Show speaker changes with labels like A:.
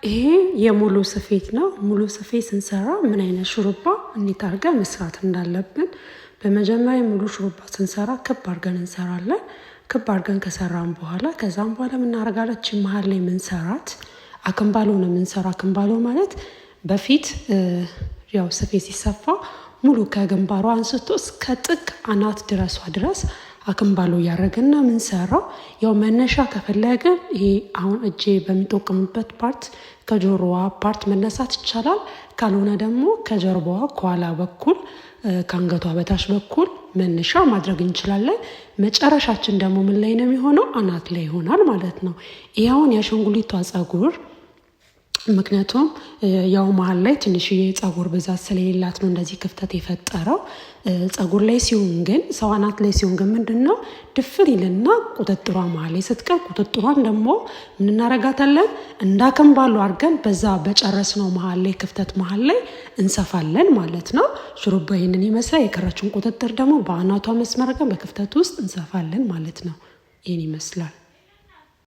A: ይሄ የሙሉ ስፌት ነው። ሙሉ ስፌት ስንሰራ ምን አይነት ሹሩባ እንዴት አድርገን መስራት እንዳለብን በመጀመሪያ ሙሉ ሹሩባ ስንሰራ ክብ አድርገን እንሰራለን። ክብ አድርገን ከሰራን በኋላ ከዛም በኋላ ምን እናደርጋለን? መሀል ላይ ምንሰራት አክንባሎ ነው የምንሰራው። አክንባሎ ማለት በፊት ያው ስፌት ሲሰፋ ሙሉ ከግንባሯ አንስቶ እስከ ጥግ አናት ድረስ አክንባሎ ያደረግና ምንሰራው። ያው መነሻ ከፈለግን ይሄ አሁን እጄ በሚጠቀምበት ፓርት ከጆሮዋ ፓርት መነሳት ይቻላል። ካልሆነ ደግሞ ከጀርባዋ ከኋላ በኩል ከአንገቷ በታች በኩል መነሻ ማድረግ እንችላለን። መጨረሻችን ደግሞ ምን ላይ ነው የሚሆነው? አናት ላይ ይሆናል ማለት ነው። ይሄ አሁን የአሻንጉሊቷ ፀጉር ምክንያቱም ያው መሀል ላይ ትንሽዬ ፀጉር ብዛት ስለሌላት ነው እንደዚህ ክፍተት የፈጠረው። ፀጉር ላይ ሲሆን ግን ሰው አናት ላይ ሲሆን ግን ምንድነው ድፍር ይልና ቁጥጥሯ መሀል ላይ ስትቀር ቁጥጥሯን ደግሞ ምን እናረጋታለን? እንዳከንባሉ አድርገን በዛ በጨረስነው መሀል ላይ ክፍተት መሀል ላይ እንሰፋለን ማለት ነው። ሹሩባ ይሄንን ይመስላል። የቀረችውን ቁጥጥር ደግሞ በአናቷ መስመር ጋር በክፍተት ውስጥ እንሰፋለን ማለት ነው። ይሄን ይመስላል።